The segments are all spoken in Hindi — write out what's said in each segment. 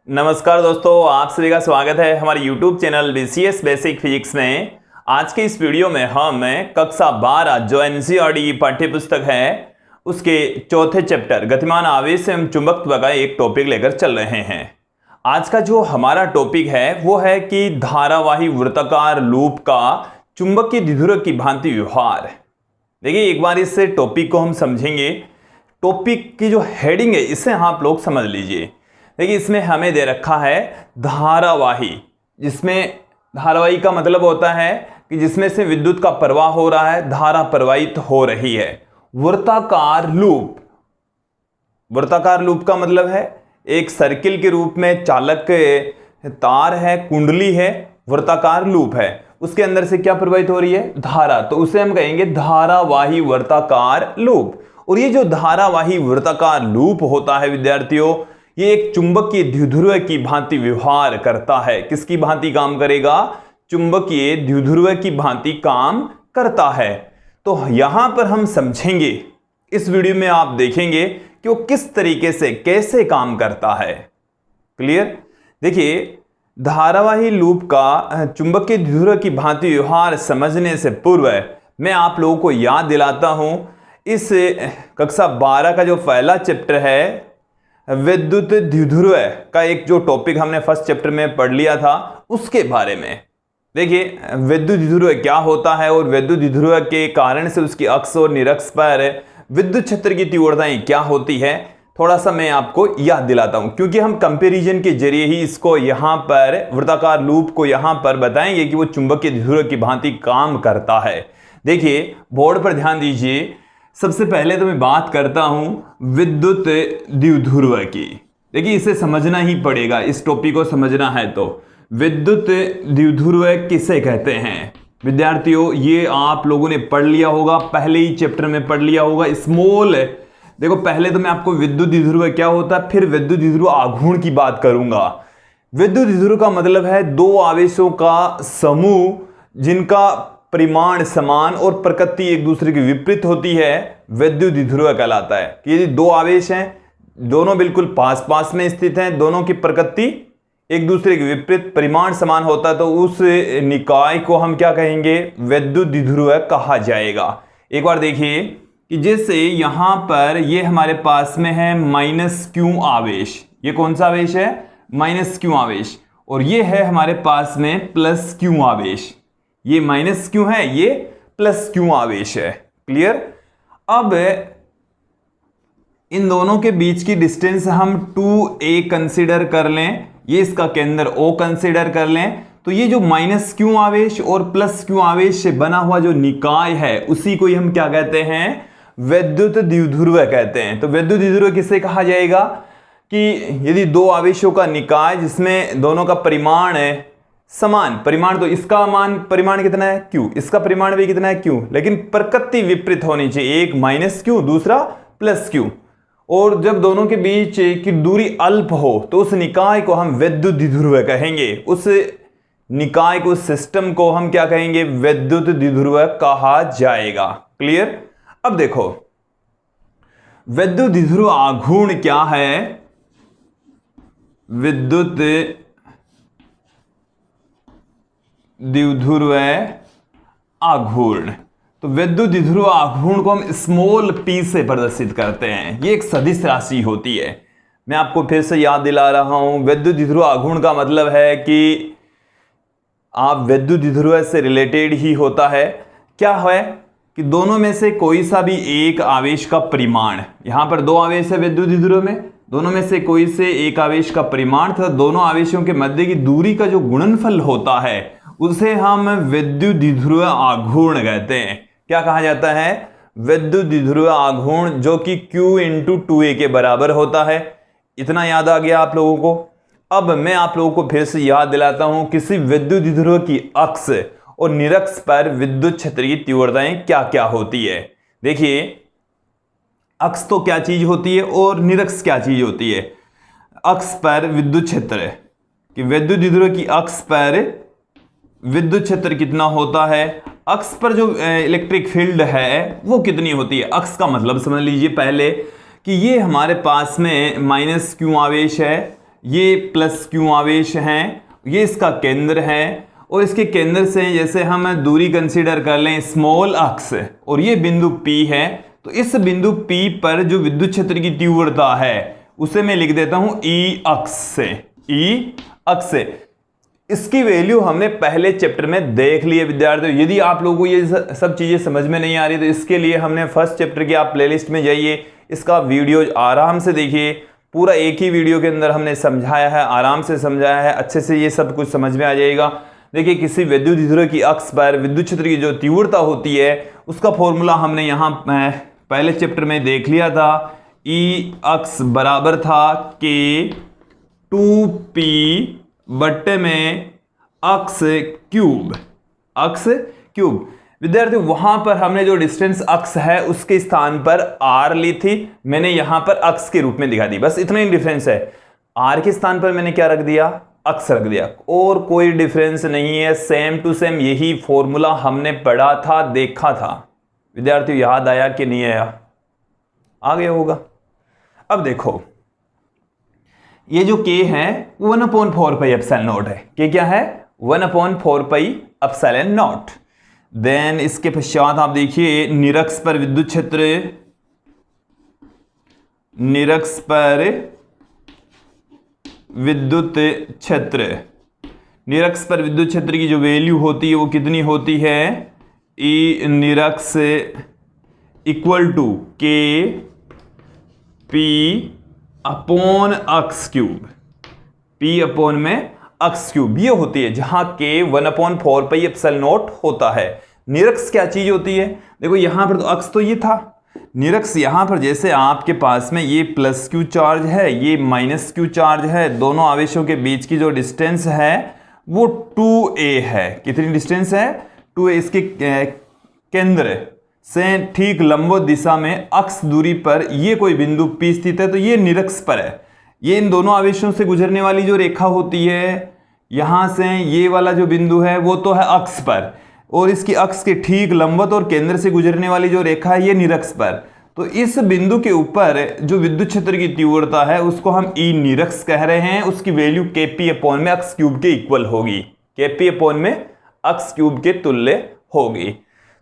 नमस्कार दोस्तों, आप सभी का स्वागत है हमारे YouTube channel BCS basic physics में। आज के इस वीडियो में हम कक्षा 12 जो NCERT की पाठ्य पुस्तक है उसके चौथे चैप्टर गतिमान आवेश एवं चुंबकत्व का एक टॉपिक लेकर चल रहे हैं। आज का जो हमारा टॉपिक है वो है कि धारावाही वृत्ताकार लूप का चुंबकीय द्विध्रुव की भांति व्यवहार। देखिए, एक बार इस टॉपिक को हम समझेंगे। टॉपिक की जो हेडिंग है इसे आप लोग समझ लीजिए। देखिए, इसमें हमें दे रखा है धारावाही, जिसमें धारावाही का मतलब होता है कि जिसमें से विद्युत का प्रवाह हो रहा है, धारा प्रवाहित हो रही है। वृत्ताकार लूप, वृत्ताकार लूप का मतलब है एक सर्किल के रूप में चालक तार है, कुंडली है, वृत्ताकार लूप है, उसके अंदर से क्या प्रवाहित हो रही है? धारा। तो उसे हम कहेंगे धारावाही वृत्ताकार लूप। और ये जो धारावाही वृत्ताकार लूप होता है विद्यार्थियों, ये एक चुंबकीय द्विध्रुव की भांति व्यवहार करता है। किसकी भांति काम करेगा? चुंबकीय द्विध्रुव की भांति काम करता है। तो यहां पर हम समझेंगे, इस वीडियो में आप देखेंगे कि वो किस तरीके से कैसे काम करता है। क्लियर? देखिए, धारावाही लूप का चुंबकीय द्विध्रुव की भांति व्यवहार समझने से पूर्व मैं आप लोगों को याद दिलाता हूं, इस कक्षा 12 का जो पहला चैप्टर है विद्युत द्विध्रुव का एक जो टॉपिक हमने फर्स्ट चैप्टर में पढ़ लिया था उसके बारे में। देखिए, विद्युत द्विध्रुव क्या होता है और विद्युत द्विध्रुव के कारण से उसकी अक्ष और निरक्ष पर विद्युत क्षेत्र की तीव्रताएं क्या होती है, थोड़ा सा मैं आपको याद दिलाता हूं, क्योंकि हम कंपैरिजन के जरिए ही इसको यहां पर वृत्ताकार लूप को यहां पर बताएंगे कि वो चुंबकीय द्विध्रुव की भांति काम करता है। देखिए, बोर्ड पर ध्यान दीजिए। सबसे पहले तो मैं बात करता हूं विद्युत द्विध्रुव की। देखिए, इसे समझना ही पड़ेगा, इस टॉपिक को समझना है तो। विद्युत द्विध्रुव किसे कहते हैं विद्यार्थियों? ये आप लोगों ने पढ़ लिया होगा, पहले ही चैप्टर में पढ़ लिया होगा। स्मॉल देखो, पहले तो मैं आपको विद्युत द्विध्रुव क्या होता है, फिर विद्युत द्विध्रुव आघूर्ण की बात करूंगा। विद्युत द्विध्रुव का मतलब है दो आवेशों का समूह जिनका परिमाण समान और प्रकृति एक दूसरे की विपरीत होती है, विद्युत द्विध्रुव कहलाता है। कि यदि दो आवेश हैं, दोनों बिल्कुल पास पास में स्थित हैं, दोनों की प्रकृति एक दूसरे के विपरीत, परिमाण समान होता है, तो उस निकाय को हम क्या कहेंगे? विद्युत द्विध्रुव कहा जाएगा। एक बार देखिए कि जैसे यहां पर ये हमारे पास में है -q आवेश। ये कौन सा आवेश है? -q आवेश। और ये है हमारे पास में +q आवेश। ये -q है, ये +q आवेश है। क्लियर? अब इन दोनों के बीच की डिस्टेंस हम 2a कंसीडर कर लें, ये इसका केंद्र O कंसीडर कर लें, तो ये जो -q आवेश और +q आवेश से बना हुआ जो निकाय है उसी को ही हम क्या कहते हैं? विद्युत द्विध्रुव कहते हैं। तो विद्युत द्विध्रुव किसे कहा जाएगा? कि यदि दो आवेशों का निकाय जिसमें दोनों का परिमाण है समान, परिमाण तो इसका परिमाण कितना है? q, इसका परिमाण भी कितना है? q, लेकिन प्रकृति विपरीत होनी चाहिए, एक -q दूसरा +q। और जब दोनों के बीच की दूरी अल्प हो तो उस निकाय को हम विद्युत द्विध्रुव कहेंगे। उस निकाय को, सिस्टम को हम क्या कहेंगे? विद्युत द्विध्रुव कहा जाएगा। क्लियर? अब देखो, विद्युत द्विध्रुव आघूर्ण क्या है? विद्युत द्विध्रुव आघूर्ण। तो विद्युत द्विध्रुव आघूर्ण को हम स्मॉल p से प्रदर्शित करते हैं। ये एक सदिश राशि होती है। मैं आपको फिर से याद दिला रहा हूं, विद्युत द्विध्रुव आघूर्ण का मतलब है कि आप विद्युत द्विध्रुव से रिलेटेड ही होता है। क्या है कि दोनों में से कोई सा भी एक आवेश का परिमाण, यहां पर दो आवेश है विद्युत द्विध्रुव में, दोनों में से कोई से एक आवेश का परिमाण तथा दोनों आवेशों के मध्य की दूरी का जो गुणनफल होता है उसे हम विद्युत द्विध्रुव आघूर्ण कहते हैं। क्या कहा जाता है? विद्युत द्विध्रुव आघूर्ण, जो कि q × 2a के बराबर होता है। इतना याद आ गया आप लोगों को? अब मैं आप लोगों को फिर से याद दिलाता हूं, किसी विद्युत द्विध्रुव की अक्ष और निरक्ष पर विद्युत क्षेत्र की तीव्रताएं क्या क्या होती है। देखिए, अक्ष तो क्या चीज होती है और निरक्ष क्या चीज होती है? अक्ष पर विद्युत क्षेत्र, कि विद्युत द्विध्रुव की अक्ष पर विद्युत क्षेत्र कितना होता है, अक्ष पर जो इलेक्ट्रिक फील्ड है वो कितनी होती है। अक्ष का मतलब समझ लीजिए पहले कि ये हमारे पास में -q आवेश है, ये प्लस क्यू आवेश हैं, ये इसका केंद्र है, और इसके केंद्र से जैसे हम दूरी कंसीडर कर लें स्मॉल अक्स, और ये बिंदु P है, तो इस बिंदु P पर जो विद्युत क्षेत्र की तीव्रता है उसे मैं लिख देता हूं E अक्स से, E अक्स से। इसकी वैल्यू हमने पहले चैप्टर में देख ली है विद्यार्थियों। यदि आप लोगों को ये सब चीजें समझ में नहीं आ रही तो इसके लिए हमने फर्स्ट चैप्टर की आप प्लेलिस्ट में जाइए, इसका वीडियो आराम से देखिए, पूरा एक ही वीडियो के अंदर हमने समझाया है, आराम से समझाया है, अच्छे से ये सब कुछ समझ में आ जाएगा। देखिए किसी विद्युत ध्रुव की अक्ष पर विद्युत क्षेत्र की जो तीव्रता होती है उसका फॉर्मूला हमने यहाँ पहले चैप्टर में देख लिया था। E अक्स बराबर था K 2P बट्टे में अक्स क्यूब, अक्स क्यूब। विद्यार्थी वहां पर हमने जो डिस्टेंस अक्स है उसके स्थान पर R ली थी, मैंने यहां पर अक्स के रूप में दिखा दी, बस इतना ही डिफरेंस है। R के स्थान पर मैंने क्या रख दिया, अक्स रख दिया, और कोई डिफरेंस नहीं है, सेम टू सेम यही फॉर्मूला हमने पढ़ा था, देखा था। विद्यार्थियों याद आया कि नहीं आया? आ गया होगा। अब देखो ये जो K है 1/4 पाई एप्सिलॉन नॉट है। K क्या है? 1/4 पाई एप्सिलॉन नॉट। देन इसके पश्चात आप देखिए निरक्ष पर विद्युत क्षेत्र, निरक्ष पर विद्युत क्षेत्र, निरक्ष पर विद्युत क्षेत्र की जो वैल्यू होती है वो कितनी होती है? E निरक्ष equal to K P upon x cube, P upon में अक्स क्यूब ये होती है, जहां K 1/4 पाई एप्सिलॉन नॉट होता है। निरक्ष क्या चीज होती है? देखो यहां पर तो अक्स तो ये था, निरक्ष यहां पर जैसे आपके पास में ये प्लस क्यू चार्ज है, ये माइनस क्यू चार्ज है, दोनों आवेशों के बीच की जो डिस्टेंस है वो 2a है। कितनी डिस्टेंस है? 2a। इसके केंद्र से ठीक लंबवत दिशा में अक्स दूरी पर ये कोई बिंदु P स्थित है, तो ये निरक्ष पर है। ये इन दोनों आवेशों से गुजरने वाली जो रेखा होती है, यहां से ये वाला जो बिंदु है वो तो है अक्स पर, और इसकी अक्स के ठीक लंबवत और केंद्र से गुजरने वाली जो रेखा है ये निरक्ष पर। तो इस बिंदु के ऊपर जो विद्युत क्षेत्र की तीव्रता है उसको हम E निरक्ष कह रहे हैं, उसकी वैल्यू Kp अपॉन में अक्स क्यूब के इक्वल होगी, Kp अपॉन में अक्स क्यूब के तुल्य होगी।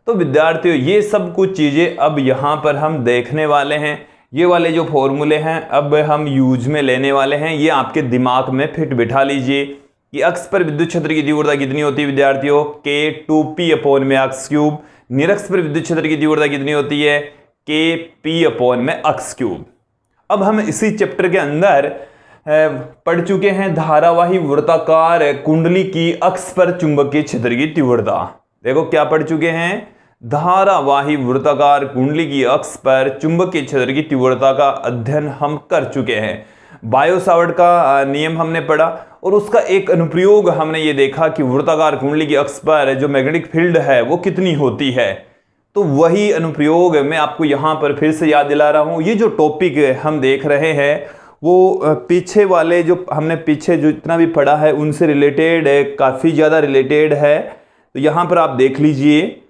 तो विद्यार्थियों ये सब कुछ चीजें अब यहां पर हम देखने वाले हैं। ये वाले जो फॉर्मूले हैं अब हम यूज में लेने वाले हैं, ये आपके दिमाग में फिट बिठा लीजिए कि अक्ष पर विद्युत क्षेत्र की तीव्रता कितनी होती है विद्यार्थियों? K 2P अपॉन में अक्स क्यूब। निरक्ष पर विद्युत क्षेत्र की तीव्रता कितनी होती है? K P अपॉन में अक्स क्यूब। अब हम इसी चैप्टर के अंदर पढ़ चुके हैं धारावाही वृत्ताकार कुंडली की अक्ष पर चुंबकीय क्षेत्र की तीव्रता। देखो क्या पढ़ चुके हैं? धारावाही वृत्ताकार कुंडली की अक्ष पर चुंबकीय क्षेत्र की तीव्रता का अध्ययन हम कर चुके हैं। बायो सावर्ट का नियम हमने पढ़ा और उसका एक अनुप्रयोग हमने ये देखा कि वृत्ताकार कुंडली की अक्ष पर जो मैग्नेटिक फील्ड है वो कितनी होती है। तो वही अनुप्रयोग मैं आपको यहाँ पर फिर से याद दिला रहा हूँ। ये जो टॉपिक हम देख रहे हैं वो पीछे वाले जो हमने पीछे जो इतना भी पढ़ा है उनसे रिलेटेड है, काफ़ी ज़्यादा रिलेटेड है। तो यहाँ पर आप देख लीजिए।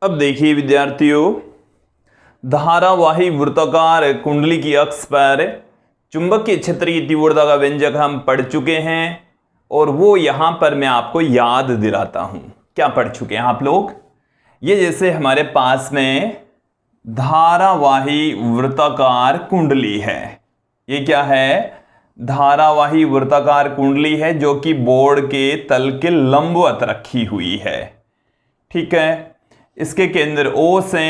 अब देखिए विद्यार्थियों, धारावाही वृत्ताकार कुंडली की अक्ष पर चुंबकीय क्षेत्र की तीव्रता का व्यंजक हम पढ़ चुके हैं और वो यहां पर मैं आपको याद दिलाता हूं। क्या पढ़ चुके हैं आप लोग? ये जैसे हमारे पास में धारावाही वृत्ताकार कुंडली है, ये क्या है? धारावाही वृत्ताकार कुंडली है जो कि बोर्ड के तल के लंबवत रखी हुई है। ठीक है, इसके केंद्र O से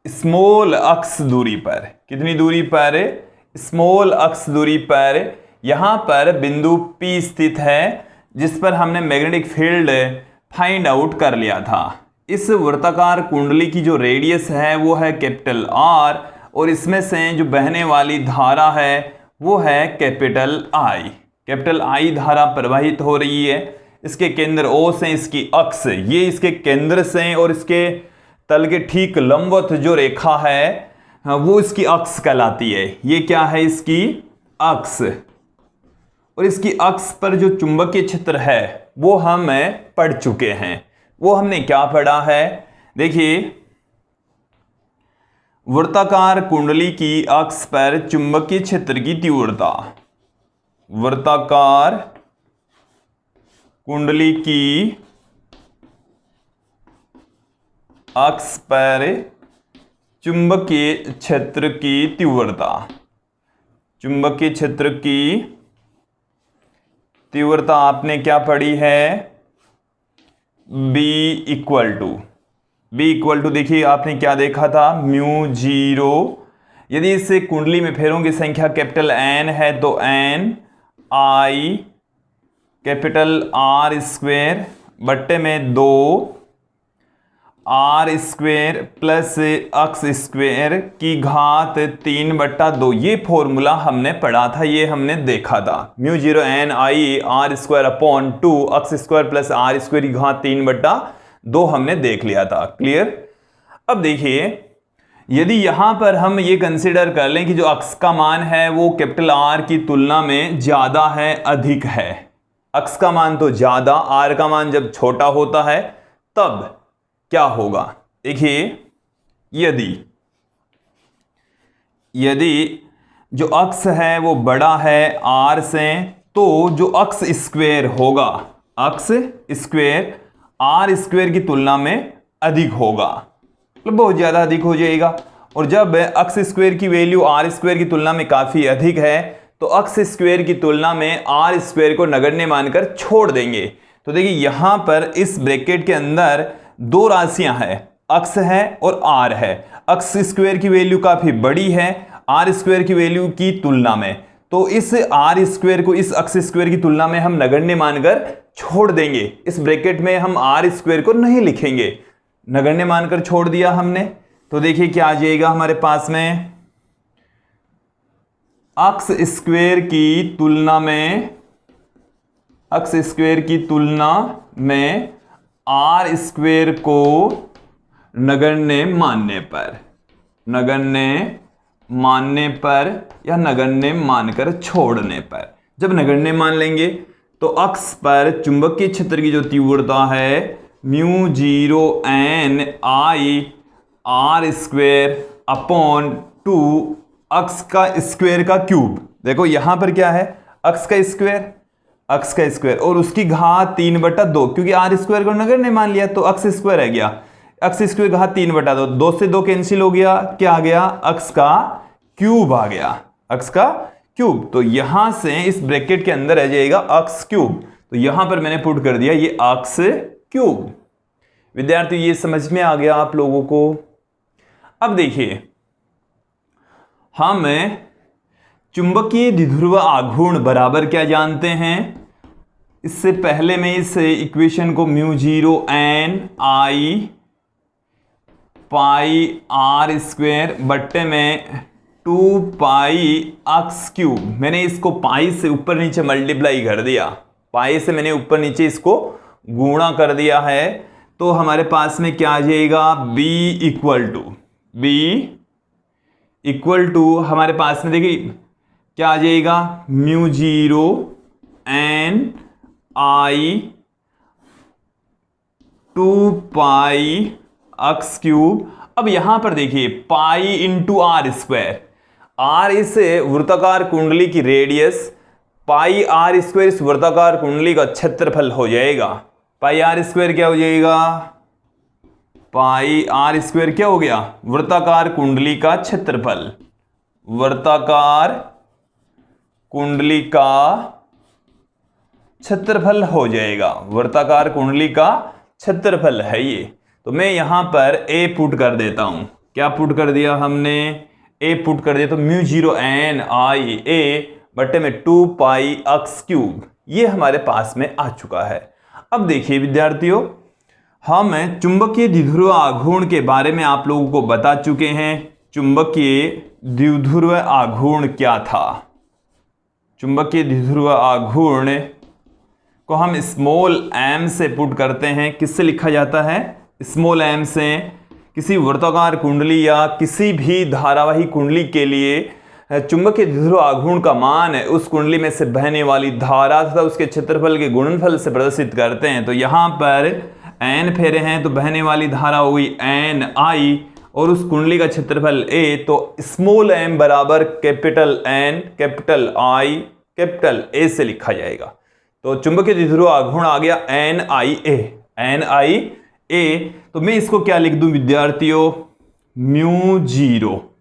स्मॉल अक्स दूरी पर, कितनी दूरी पर? स्मॉल अक्स दूरी पर यहां पर बिंदु P स्थित है जिस पर हमने मैग्नेटिक फील्ड फाइंड आउट कर लिया था। इस वृत्ताकार कुंडली की जो रेडियस है वो है कैपिटल R और इसमें से जो बहने वाली धारा है वो है कैपिटल I। कैपिटल I धारा प्रवाहित हो रही है। इसके केंद्र O से इसकी अक्ष, ये इसके केंद्र से और इसके तल के ठीक लंबवत जो रेखा है वो इसकी अक्ष कहलाती है। ये क्या है? इसकी अक्ष। और इसकी अक्ष पर जो चुंबकीय क्षेत्र है वो हम पढ़ चुके हैं। वो हमने क्या पढ़ा है? देखिए, वृत्ताकार कुंडली की अक्ष पर चुंबकीय क्षेत्र की तीव्रता, वृत्ताकार कुंडली की अक्ष पर चुंबकीय क्षेत्र की तीव्रता, चुंबकीय क्षेत्र की तीव्रता आपने क्या पढ़ी है, B इक्वल टू देखिए आपने क्या देखा था, म्यू जीरो, यदि इसे कुंडली में फेरों की संख्या कैपिटल N है तो N I capital R square बट्टे में 2 R स्क्वेयर प्लस अक्स स्क्वेयर की घात 3/2, ये फॉर्मूला हमने पढ़ा था, ये हमने देखा था, mu zero N I R square upon 2 x square plus R square की घात 3/2 हमने देख लिया था। क्लियर। अब देखिए यदि यहां पर हम ये कंसिडर कर लें कि जो अक्स का मान है वो कैपिटल R की तुलना में ज्यादा है, अधिक है, अक्स का मान तो ज्यादा, R का मान जब छोटा होता है तब क्या होगा। देखिए यदि जो अक्स है वो बड़ा है R से, तो जो अक्स स्क्वेयर होगा, अक्स स्क्वेयर R स्क्वेयर की तुलना में अधिक होगा, मतलब बहुत ज्यादा अधिक हो जाएगा। और जब अक्स स्क्वेयर की वैल्यू R स्क्वेयर की तुलना में काफी अधिक है तो अक्स स्क्वेयर की तुलना में R स्क्वेयर को नगण्य मानकर छोड़ देंगे। तो देखिए यहां पर इस ब्रैकेट के अंदर दो राशियां हैं, अक्स है और R है। अक्स स्क्वेयर की वैल्यू काफी बड़ी है R स्क्वेयर की वैल्यू की तुलना में, तो इस R स्क्वेयर को इस अक्स स्क्वेयर की तुलना में हम नगण्य मानकर छोड़ देंगे। इस ब्रैकेट में हम R स्क्वेयर को नहीं लिखेंगे, नगण्य मानकर छोड़ दिया हमने। तो देखिए क्या आ जाएगा हमारे पास में, अक्स स्क्वेयर की तुलना में, अक्स स्क्वेयर की तुलना में R स्क्वेयर को नगण्य मानने पर, नगण्य मानने पर या नगण्य मानकर छोड़ने पर, जब नगण्य मान लेंगे तो अक्ष पर चुंबकीय क्षेत्र की जो तीव्रता है mu zero N I R square upon 2 अक्ष का स्क्वेयर का क्यूब। देखो यहां पर क्या है, अक्ष का स्क्वेयर, अक्ष का स्क्वायर और उसकी घात 3/2, क्योंकि R स्क्वायर को नगण्य मान लिया तो अक्ष स्क्वायर आ गया, अक्ष स्क्वायर घात 3/2, 2 से 2 कैंसिल हो गया, क्या आ गया, अक्ष का क्यूब आ गया, अक्ष का क्यूब। तो यहां से इस ब्रैकेट के अंदर आ जाएगा अक्ष क्यूब, तो यहां पर मैंने पुट कर दिया ये अक्ष क्यूब। विद्यार्थी ये समझ में आ गया आप लोगों को। अब देखिए हम चुंबकीय द्विध्रुव आघूर्ण बराबर क्या जानते हैं, इससे पहले मैं इस इक्वेशन को mu zero N I pi R square बट्टे में 2 पाई अक्स क्यूब, मैंने इसको पाई से ऊपर नीचे मल्टीप्लाई कर दिया, पाई से मैंने ऊपर नीचे इसको गुणा कर दिया है, तो हमारे पास में क्या आ जाएगा, B इक्वल टू हमारे पास में देखिए क्या आ जाएगा, mu zero N I 2 pi x cube. अब यहां पर देखिए pi into R square, R इस वृत्ताकार कुंडली की रेडियस, पाई R स्क्वायर इस वृत्ताकार कुंडली का क्षेत्रफल हो जाएगा। पाई R स्क्वायर क्या हो जाएगा, पाई R स्क्वायर क्या हो गया, वृत्ताकार कुंडली का क्षेत्रफल, वृत्ताकार कुंडली का क्षेत्रफल हो जाएगा, वृत्ताकार कुंडली का क्षेत्रफल है ये। तो मैं यहां पर A पुट कर देता हूं, क्या पुट कर दिया हमने, A पुट कर दिया, तो mu zero N I A बट्टे में 2 पाई अक्स क्यूब, ये हमारे पास में आ चुका है। अब देखिए विद्यार्थियों, हम चुंबकीय द्विध्रुव आघूर्ण के बारे में आप लोगों को बता चुके हैं। चुंबकीय द्विध्रुव आघूर्ण क्या था, चुंबकीय द्विध्रुव आघूर्ण को हम स्मॉल m से पुट करते हैं, किससे लिखा जाता है, स्मॉल m से। किसी वृत्ताकार कुंडली या किसी भी धारावाही कुंडली के लिए चुंबकीय द्विध्रुव आघूर्ण का मान उस कुंडली में से बहने वाली धारा तथा उसके क्षेत्रफल के गुणनफल से प्रदर्शित करते हैं। तो यहां पर n फेरे हैं तो बहने वाली धारा हो गई N I और उस कुंडली का क्षेत्रफल a, तो स्मॉल m बराबर capital N capital I capital A से लिखा जाएगा। तो चुंबकीय द्विध्रुव आघूर्ण आ गया NIA, NIA। तो मैं इसको क्या लिख दूं विद्यार्थियों, म्यू जीरो।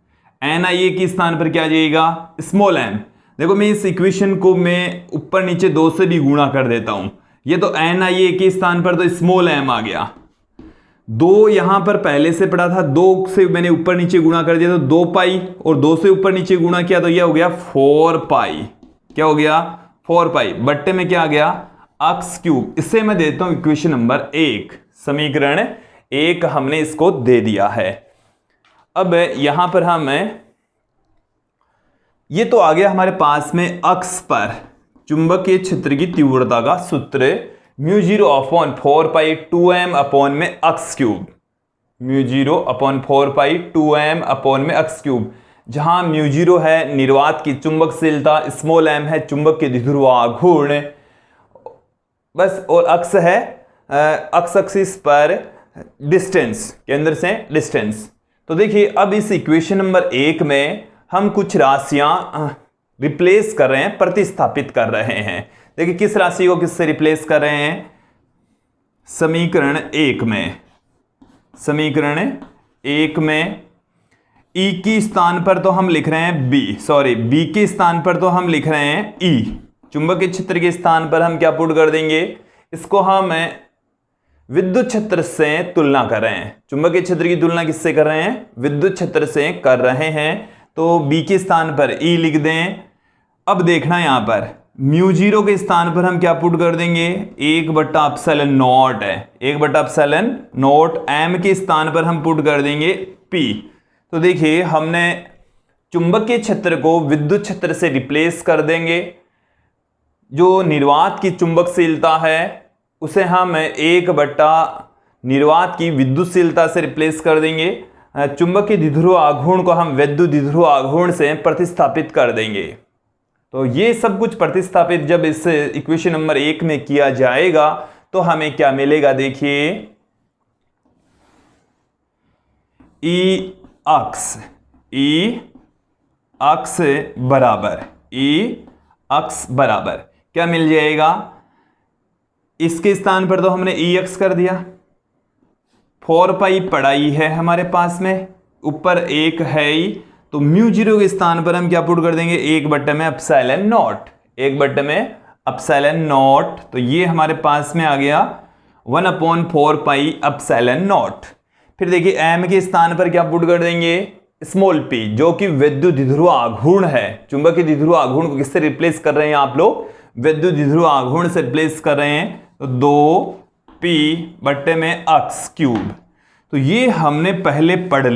NIA के स्थान पर क्या आ जाएगा, स्मॉल m। देखो मैं इस इक्वेशन को मैं ऊपर नीचे 2 से भी गुणा कर देता हूं। ये तो NIA के स्थान पर तो स्मॉल m आ गया, 2 यहां पर पहले से पड़ा था, 2 से मैंने ऊपर नीचे गुणा कर दिया तो 2 पाई, और 2 से ऊपर नीचे गुणा किया तो यह हो गया 4 पाई। क्या हो गया, 4 पाई। बट्टे में क्या आ गया, x क्यूब। इससे मैं देता हूं इक्वेशन नंबर 1, समीकरण 1 हमने इसको दे दिया है। अब यहां पर हम ये तो आ गया हमारे पास में अक्ष पर चुंबकीय क्षेत्र की तीव्रता का सूत्र, म्यू जीरो अपॉन 4 पाई 2m अपॉन में x cube, mu zero upon 4 पाई 2m अपॉन में x क्यूब, जहां म्यू जीरो है निर्वात की चुंबकशीलता, स्मॉल m है चुंबक के द्विध्रुव आघूर्ण बस, और अक्ष है अक्ष एक्सिस पर डिस्टेंस, केंद्र से डिस्टेंस। तो देखिए अब इस इक्वेशन नंबर 1 में हम कुछ राशियां रिप्लेस कर रहे हैं, प्रतिस्थापित कर रहे हैं। देखिए किस राशि को किससे रिप्लेस कर रहे हैं, समीकरण 1 में, समीकरण 1 में E के स्थान पर तो हम लिख रहे हैं B के स्थान पर तो हम लिख रहे हैं E। चुंबकीय क्षेत्र के स्थान पर हम क्या पुट कर देंगे, इसको हम विद्युत क्षेत्र से तुलना कर रहे हैं। चुंबकीय क्षेत्र की तुलना किससे कर रहे हैं, विद्युत क्षेत्र से कर रहे हैं। तो B के स्थान पर E लिख दें। अब देखना यहां पर म्यू जीरो के स्थान पर हम क्या पुट कर देंगे, 1/ε0 है, 1/ε0। M के स्थान पर हम पुट कर देंगे P। तो देखिए हमने चुंबकीय क्षेत्र को विद्युत क्षेत्र से रिप्लेस कर देंगे। जो निर्वात की चुंबकशीलता है उसे हम 1/, निर्वात की विद्युतशीलता से रिप्लेस कर देंगे। चुंबकीय द्विध्रुव आघूर्ण को हम विद्युत द्विध्रुव आघूर्ण से प्रतिस्थापित कर देंगे। तो ये सब कुछ प्रतिस्थापित जब इस इक्वेशन नंबर 1 में किया जाएगा तो हमें क्या मिलेगा, देखिए E अक्ष बराबर क्या मिल जाएगा, इसके स्थान पर तो हमने EX कर दिया, 4 पाई पढ़ाई है हमारे पास में, ऊपर 1 है ही, तो म्यू जीरो के स्थान पर हम क्या पुट कर देंगे, 1/ε0, 1/ε0। तो ये हमारे पास में आ गया 1/4 पाई ε0। फिर देखिए m के स्थान पर क्या पुट कर देंगे, स्मॉल p, जो कि विद्युत द्विध्रुव आघूर्ण है। चुंबकीय द्विध्रुव आघूर्ण को किससे रिप्लेस कर रहे हैं आप लोग, विद्युत द्विध्रुव आघूर्ण से रिप्लेस कर रहे हैं। तो 2p/x क्यूब। तो ये हमने पहले पढ़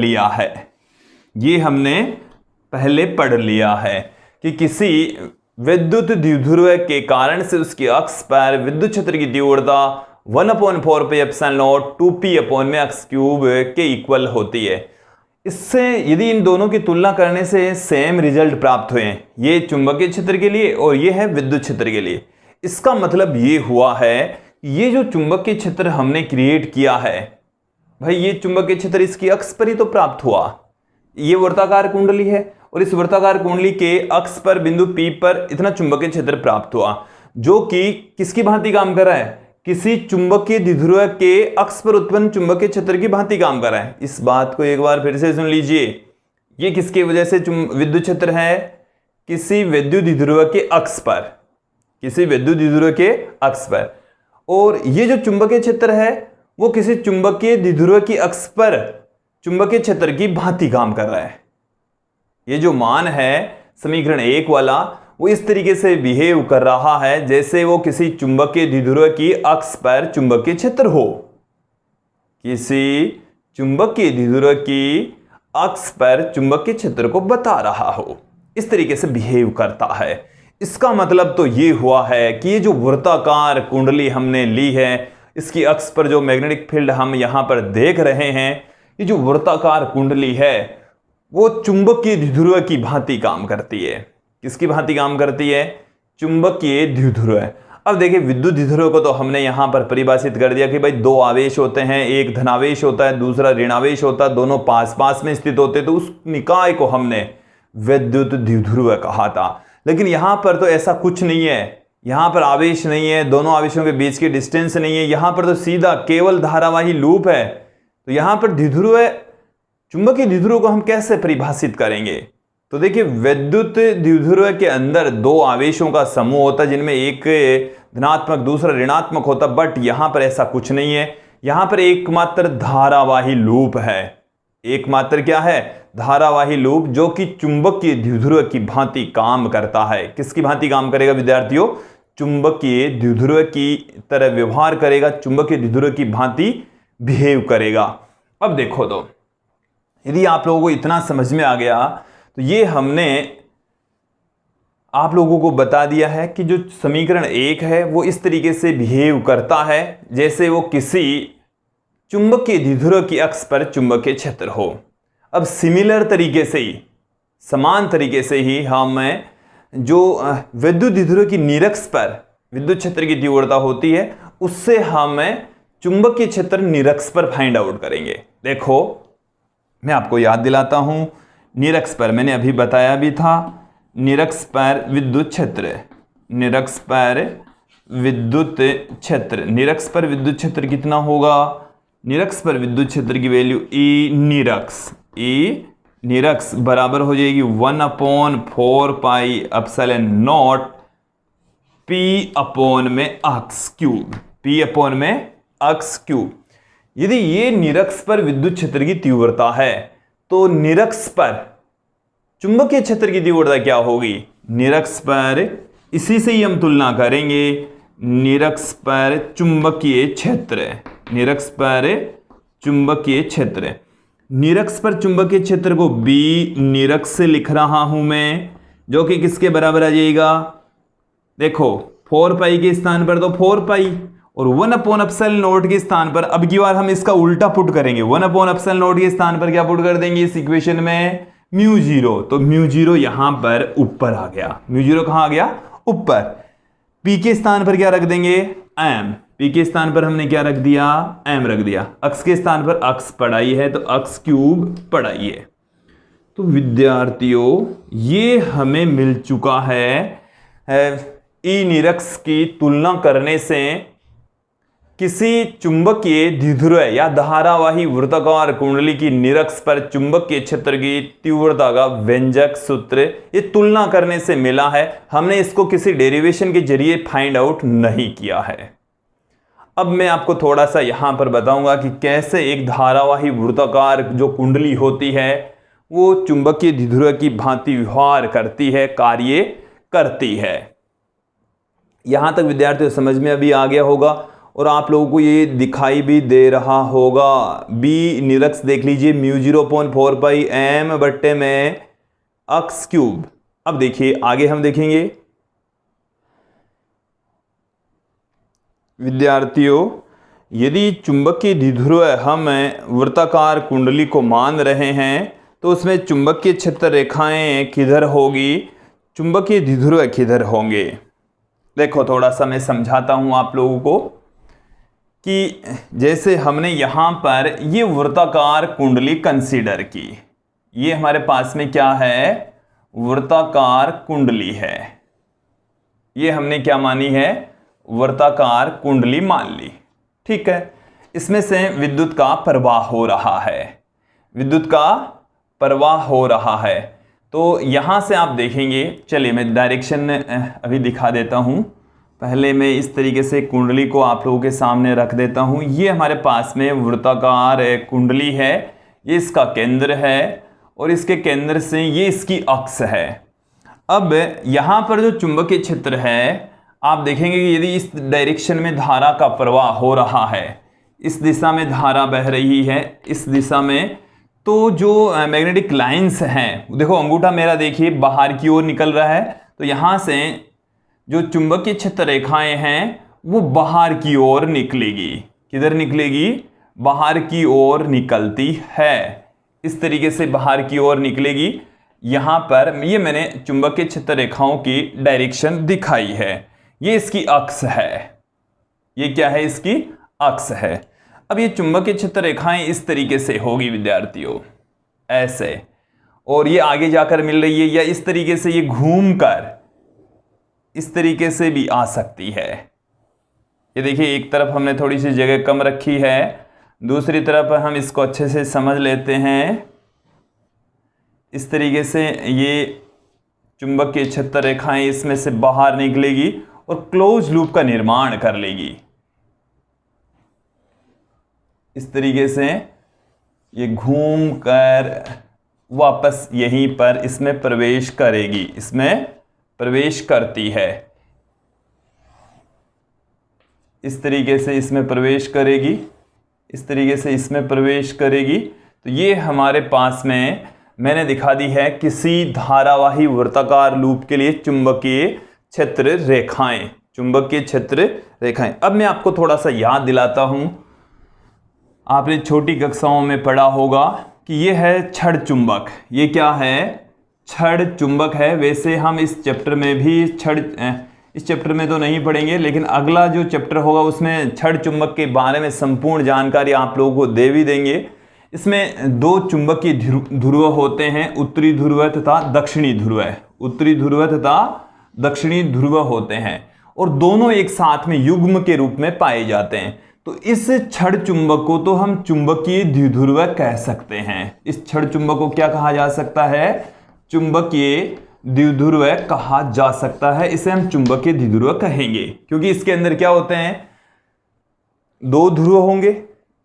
लिया है, कि किसी विद्युत द्विध्रुव के कारण से उसके अक्ष पर विद्युत क्षेत्र की तीव्रता 1/4 पाई ε0 2p/x क्यूब के इक्वल होती है। इससे यदि इन दोनों की तुलना करने से सेम रिजल्ट प्राप्त हुए, ये चुंबकीय क्षेत्र के लिए और ये है विद्युत क्षेत्र के लिए, इसका मतलब ये हुआ है ये जो चुंबकीय क्षेत्र हमने क्रिएट किया है भाई, ये चुंबकीय क्षेत्र इसकी अक्ष पर ही तो प्राप्त हुआ। ये वर्ताकार कुंडली है और इस वर्ताकार कुंडली के अक्ष पर बिंदु P पर इतना चुंबकीय क्षेत्र प्राप्त हुआ, जो कि किसकी भांति काम कर रहा है, किसी चुंबकीय द्विध्रुव के अक्ष पर उत्पन्न चुंबकीय क्षेत्र की भांति काम कर रहा है। इस बात को एक बार फिर से सुन लीजिए, ये किसकी वजह से विद्युत क्षेत्र है, किसी विद्युत द्विध्रुव के अक्ष पर, किसी विद्युत द्विध्रुव के अक्ष पर। और ये जो चुंबकीय क्षेत्र है वो किसी चुंबकीय द्विध्रुव की अक्ष पर चुंबकीय क्षेत्र की भांति काम कर रहा है। ये जो मान है समीकरण 1 वाला, वो इस तरीके से बिहेव कर रहा है जैसे वो किसी चुंबकीय द्विध्रुव की अक्ष पर चुंबकीय क्षेत्र हो, किसी चुंबकीय द्विध्रुव की अक्ष पर चुंबकीय क्षेत्र को बता रहा हो, इस तरीके से बिहेव करता है। इसका मतलब तो ये हुआ है कि ये जो वृत्ताकार कुंडली हमने ली है, इसकी अक्ष पर जो मैग्नेटिक फील्ड हम यहां पर देख रहे हैं, ये जो वृत्ताकार कुंडली है वो चुंबकीय द्विध्रुव की भांति काम करती है। किसकी भांति काम करती है, चुंबकीय द्विध्रुव। अब देखिए विद्युत द्विध्रुव को तो हमने यहां पर परिभाषित कर दिया कि भाई दो आवेश होते हैं, एक धनावेश होता है, दूसरा ऋणावेश होता है, दोनों पास पास में स्थित होते, तो उस निकाय को हमने विद्युत द्विध्रुव कहा था। लेकिन यहां पर तो ऐसा कुछ नहीं है, यहां पर आवेश नहीं है, दोनों आवेशों के बीच की डिस्टेंस नहीं है, यहां पर तो सीधा केवल धारावाही लूप है। तो यहां पर द्विध्रुव, चुंबकीय द्विध्रुव को हम कैसे परिभाषित करेंगे? तो देखिए विद्युत द्विध्रुव के अंदर दो आवेशों का समूह होता है जिनमें एक धनात्मक दूसरा ऋणात्मक होता, बट यहां पर ऐसा कुछ नहीं है। यहां पर एकमात्र धारावाही लूप है। एकमात्र क्या है? धारावाही लूप, जो कि चुंबकीय द्विध्रुव की भांति काम करता है। किसकी भांति काम करेगा विद्यार्थियों? चुंबकीय द्विध्रुव की तरह व्यवहार करेगा, चुंबकीय द्विध्रुव की भांति बिहेव करेगा। अब देखो तो यदि आप लोगों को इतना समझ में आ गया तो ये हमने आप लोगों को बता दिया है कि जो समीकरण 1 है वो इस तरीके से बिहेव करता है जैसे वो किसी चुंबकीय द्विध्रुव की अक्ष पर चुंबकीय क्षेत्र हो। अब सिमिलर तरीके से ही, समान तरीके से ही हम जो विद्युत द्विध्रुव की निरक्ष पर विद्युत क्षेत्र की तीव्रता होती है उससे हम चुंबकीय क्षेत्र निरक्ष पर फाइंड आउट करेंगे। देखो मैं आपको याद दिलाता हूं, निरक्ष पर मैंने अभी बताया भी था, निरक्ष पर विद्युत क्षेत्र, निरक्ष पर विद्युत क्षेत्र, निरक्ष पर विद्युत क्षेत्र कितना होगा? निरक्ष पर विद्युत क्षेत्र की वैल्यू ई निरक्ष, ई निरक्ष बराबर हो जाएगी 1/4 pi epsilon not P upon में अक्स क्यूब, पी अपॉन में अक्स क्यूब। यदि ये निरक्ष पर विद्युत क्षेत्र की तीव्रता है तो निरक्ष पर चुंबकीय क्षेत्र की तीव्रता क्या होगी? निरक्ष पर, इसी से ही हम तुलना करेंगे, निरक्ष पर चुंबकीय क्षेत्र, निरक्ष पर चुंबकीय क्षेत्र, निरक्ष पर चुंबकीय क्षेत्र को बी निरक्ष से लिख रहा हूं मैं, जो कि किसके बराबर आ जाएगा? देखो 4 पाई के स्थान पर तो 4 पाई और 1/एप्सिलॉन नॉट के स्थान पर अब की बार हम इसका उल्टा पुट करेंगे। 1/एप्सिलॉन नॉट के स्थान पर क्या पुट कर देंगे इस इक्वेशन में? Mu zero. तो म्यू जीरो यहां पर ऊपर आ गया। म्यू जीरो कहां आ गया? ऊपर। पी के स्थान पर क्या रख देंगे? एम। पी के स्थान पर हमने क्या रख दिया? एम रख दिया। अक्स के स्थान पर अक्स पढ़ाई है तो अक्स क्यूब पढ़ाई है। तो विद्यार्थियों ये हमें मिल चुका है ई निरक्ष की तुलना करने से किसी चुंबकीय द्विध्रुव या धारावाही वृत्ताकार कुंडली की निरक्ष पर चुंबकीय क्षेत्र की तीव्रता का व्यंजक सूत्र ये तुलना करने से मिला है। हमने इसको किसी डेरिवेशन के जरिए फाइंड आउट नहीं किया है। अब मैं आपको थोड़ा सा यहां पर बताऊंगा कि कैसे एक धारावाही वृत्ताकार जो कुंडली होती है वो चुंबकीय द्विध्रुव की भांति व्यवहार करती है, कार्य करती है। यहां तक विद्यार्थियों समझ में अभी आ गया होगा और आप लोगों को ये दिखाई भी दे रहा होगा। बी निरक्ष देख लीजिए, म्यू 0.4 पाई एम बट्टे में अक्स क्यूब। अब देखिए आगे हम देखेंगे विद्यार्थियों, यदि चुंबकीय द्विध्रुव हम वृत्ताकार कुंडली को मान रहे हैं तो उसमें चुंबकीय क्षेत्र रेखाएं किधर होगी, चुंबकीय द्विध्रुव किधर होंगे। देखो थोड़ा सा मैं समझाता हूं आप लोगों को कि जैसे हमने यहां पर ये वृत्ताकार कुंडली कंसीडर की, ये हमारे पास में क्या है? वृत्ताकार कुंडली है। ये हमने क्या मानी है? वृत्ताकार कुंडली मान ली। ठीक है, इसमें से विद्युत का प्रवाह हो रहा है, विद्युत का प्रवाह हो रहा है। तो यहां से आप देखेंगे, चलिए मैं डायरेक्शन अभी दिखा देता हूं। पहले मैं इस तरीके से कुंडली को आप लोगों के सामने रख देता हूं। ये हमारे पास में वृत्ताकार कुंडली है, ये इसका केंद्र है और इसके केंद्र से ये इसकी अक्ष है। अब यहां पर जो चुंबकीय क्षेत्र है आप देखेंगे कि यदि इस डायरेक्शन में धारा का प्रवाह हो रहा है, इस दिशा में धारा बह रही है, इस दिशा में, तो जो मैग्नेटिक लाइंस हैं, देखो अंगूठा मेरा देखिए बाहर की ओर निकल रहा है, तो यहां से जो चुंबकीय क्षेत्र रेखाएं हैं वो बाहर की ओर निकलेगी। किधर निकलेगी? बाहर की ओर निकलती है, इस तरीके से बाहर की ओर निकलेगी। यहां पर ये मैंने चुंबकीय क्षेत्र रेखाओं की डायरेक्शन दिखाई है। ये इसकी अक्ष है। ये क्या है? इसकी अक्ष है। अब ये चुंबकीय क्षेत्र रेखाएं इस तरीके से होगी विद्यार्थियों, ऐसे, और ये आगे जाकर मिल रही है, या इस तरीके से ये घूमकर इस तरीके से भी आ सकती है। ये देखिए, एक तरफ हमने थोड़ी सी जगह कम रखी है, दूसरी तरफ हम इसको अच्छे से समझ लेते हैं। इस तरीके से ये चुंबकीय क्षेत्र रेखाएं इसमें से बाहर निकलेगी और क्लोज लूप का निर्माण कर लेगी। इस तरीके से ये घूम कर वापस यहीं पर इसमें प्रवेश करेगी, इसमें प्रवेश करती है। इस तरीके से इसमें प्रवेश करेगी, इस तरीके से इसमें प्रवेश करेगी। तो ये हमारे पास में मैंने दिखा दी है किसी धारावाही वृत्ताकार लूप के लिए चुंबकीय क्षेत्र रेखाएं, चुंबकीय क्षेत्र रेखाएं। अब मैं आपको थोड़ा सा याद दिलाता हूं, आपने छोटी कक्षाओं में पढ़ा होगा कि ये है छड़ चुंबक। ये क्या है? छड़ चुंबक है। वैसे हम इस चैप्टर में भी इस चैप्टर में तो नहीं पढ़ेंगे, लेकिन अगला जो चैप्टर होगा उसमें छड़ चुंबक के बारे में संपूर्ण जानकारी आप लोगों को दे भी देंगे। इसमें दो चुंबकीय ध्रुव होते हैं, उत्तरी ध्रुव तथा दक्षिणी ध्रुव। उत्तरी ध्रुव तथा दक्षिणी ध्रुव होते हैं, और दोनों एक साथ में युग्म के रूप में पाए जाते हैं। तो इस छड़ चुंबक को तो हम चुंबकीय द्विध्रुव कह सकते हैं। इस छड़ चुंबक को क्या कहा जा सकता है? चुंबकीय द्विध्रुव कहा जा सकता है। इसे हम चुंबकीय द्विध्रुव कहेंगे, क्योंकि इसके अंदर क्या होते हैं? दो ध्रुव होंगे।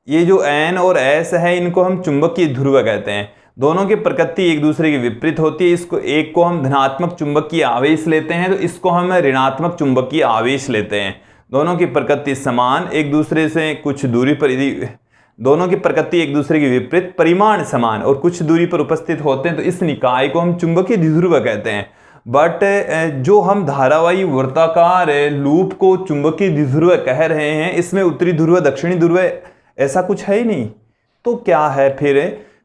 ये जो N और S है, इनको हम चुंबकीय ध्रुव कहते हैं। दोनों की प्रकृति एक दूसरे के विपरीत होती है। इसको एक को हम धनात्मक चुंबकीय आवेश लेते हैं, तो इसको हम ऋणात्मक चुंबकीय आवेश लेते हैं। दोनों की प्रकृति समान, एक दूसरे से कुछ दूरी पर, यदि दोनों की प्रकृति एक दूसरे के विपरीत, परिमाण समान और कुछ दूरी पर उपस्थित होते हैं, तो इस निकाय को हम चुंबकीय द्विध्रुव कहते हैं। बट जो हम धारावाही वृत्ताकार लूप को चुंबकीय द्विध्रुव कह रहे हैं, इसमें उत्तरी ध्रुव दक्षिणी ध्रुव ऐसा कुछ है ही नहीं। तो क्या है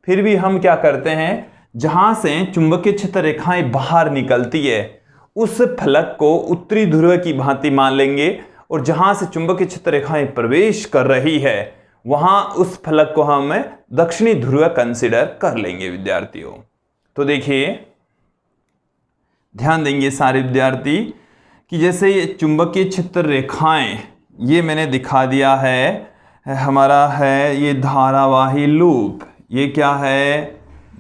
फिर भी हम क्या करते हैं, जहां से चुंबकीय क्षेत्र रेखाएं बाहर निकलती है उस फलक को उत्तरी ध्रुव की भांति मान लेंगे, और जहां से चुंबकीय क्षेत्र रेखाएं प्रवेश कर रही है वहां उस फलक को हम दक्षिणी ध्रुव कंसीडर कर लेंगे विद्यार्थियों। तो देखिए, ध्यान देंगे सारे विद्यार्थी कि जैसे ये चुंबकीय क्षेत्र रेखाएं, ये मैंने दिखा दिया है, हमारा है ये धारावाही लूप। ये क्या है?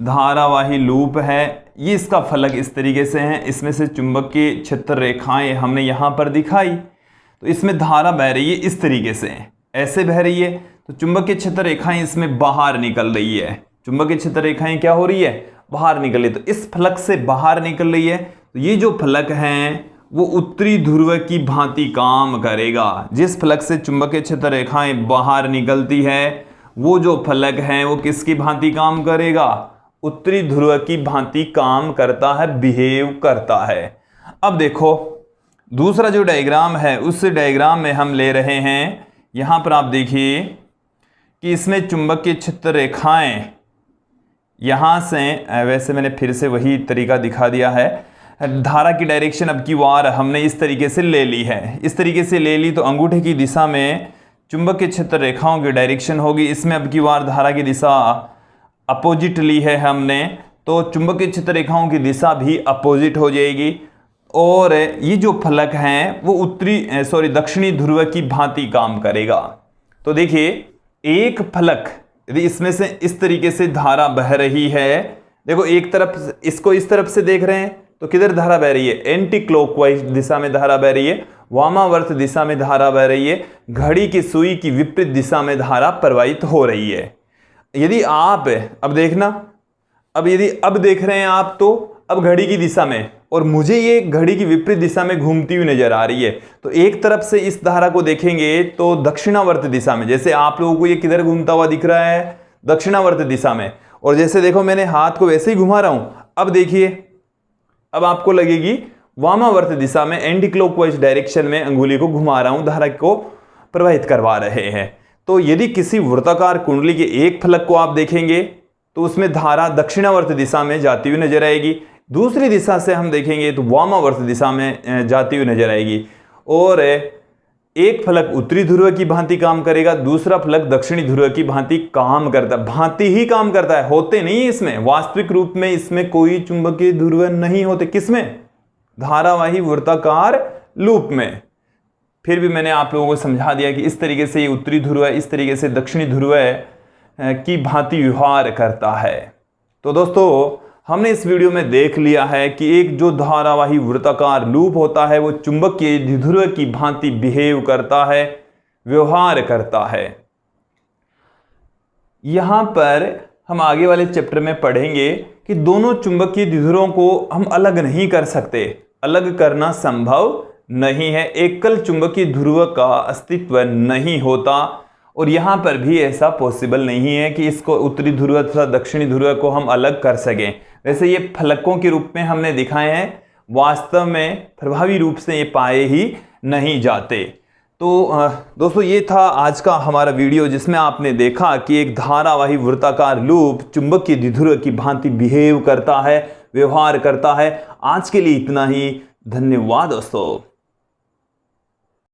धारावाही लूप है। ये इसका फलक इस तरीके से है। इसमें से चुंबकीय क्षेत्र रेखाएं हमने यहां पर दिखाई, तो इसमें धारा बह रही है इस तरीके से, ऐसे बह रही है। तो चुंबकीय क्षेत्र रेखाएं इसमें बाहर निकल रही है। चुंबकीय क्षेत्र रेखाएं क्या हो रही है? बाहर निकल रही है। तो इस फलक से बाहर निकल रही है, तो ये जो फलक है वो उत्तरी ध्रुव की भांति काम करेगा। जिस फलक से चुंबकीय क्षेत्र रेखाएं बाहर निकलती है, वो जो फलक है वो किसकी भांति काम करेगा? उत्तरी ध्रुव की भांति काम करता है, बिहेव करता है। अब देखो, दूसरा जो डायग्राम है, उस डायग्राम में हम ले रहे हैं, यहां पर आप देखिए कि इसमें चुंबकीय क्षेत्र रेखाएं यहां से, वैसे मैंने फिर से वही तरीका दिखा दिया है, धारा की डायरेक्शन अब की बार हमने इस तरीके से ले ली है। इस तरीके से ले ली तो अंगूठे की दिशा में चुंबकीय क्षेत्र रेखाओं की डायरेक्शन होगी। इसमें अब की बार धारा की दिशा अपोजिट ली है हमने, तो चुंबकीय क्षेत्र रेखाओं की दिशा भी अपोजिट हो जाएगी, और ये जो फलक हैं वो दक्षिणी ध्रुव की भांति काम करेगा। तो देखिए, एक फलक यदि इसमें से इस तरीके से धारा बह रही है, देखो एक तरफ इसको इस तरफ से देख रहे हैं तो किधर धारा बह रही है? एंटी क्लॉकवाइज दिशा में धारा बह रही है, वामावर्त दिशा में धारा बह रही है, घड़ी की सुई की विपरीत दिशा में धारा प्रवाहित हो रही है। यदि आप अब देखना, यदि देख रहे हैं आप, तो अब घड़ी की दिशा में, और मुझे ये घड़ी की विपरीत दिशा में घूमती हुई नजर आ रही है, तो एक तरफ से इस धारा को देखेंगे तो दक्षिणावर्त दिशा में, जैसे आप लोगों को ये किधर घूमता हुआ दिख रहा है? दक्षिणावर्त दिशा में। और जैसे देखो मैंने हाथ को वैसे ही घुमा रहा हूं, अब देखिए, अब आपको लगेगी वामावर्त दिशा में, एंटी क्लॉकवाइज डायरेक्शन में अंगुली को घुमा रहा हूं, धारा को प्रवाहित करवा रहे हैं। तो यदि किसी वृत्ताकार कुंडली के एक फलक को आप देखेंगे तो उसमें धारा दक्षिणावर्त दिशा में जाती हुई नजर आएगी, दूसरी दिशा से हम देखेंगे तो वामावर्त दिशा में जाती हुई नजर आएगी। और एक फलक उत्तरी ध्रुव की भांति काम करेगा, दूसरा फलक दक्षिणी ध्रुव की भांति काम करता है। भांति ही काम करता है, होते नहीं इसमें, वास्तविक रूप में इसमें कोई चुंबकीय ध्रुव नहीं होते। किसमें? धारावाही वृत्ताकार लूप में। फिर भी मैंने आप लोगों को समझा दिया कि इस तरीके से ये उत्तरी ध्रुव है, इस तरीके से दक्षिणी ध्रुव की भांति व्यवहार करता है। तो दोस्तों हमने इस वीडियो में देख लिया है कि एक जो धारावाही वृत्ताकार लूप होता है वो चुंबकीय द्विध्रुव की भांति बिहेव करता है, व्यवहार करता है। यहां पर हम आगे वाले चैप्टर में पढ़ेंगे कि दोनों चुंबकीय द्विध्रुवों को हम अलग नहीं कर सकते, अलग करना संभव नहीं है, एकल चुंबकीय ध्रुव का अस्तित्व नहीं होता। और यहां पर भी ऐसा पॉसिबल नहीं है कि इसको उत्तरी ध्रुव तथा दक्षिणी ध्रुव को हम अलग कर सकें। वैसे ये फलकों के रूप में हमने दिखाए हैं, वास्तव में प्रभावी रूप से ये पाए ही नहीं जाते। तो दोस्तों ये था आज का हमारा वीडियो, जिसमें आपने देखा कि एक धारावाही वृत्ताकार लूप चुंबकीय द्विध्रुव की भांति बिहेव करता है, व्यवहार करता है। आज के लिए इतना ही, धन्यवाद दोस्तों।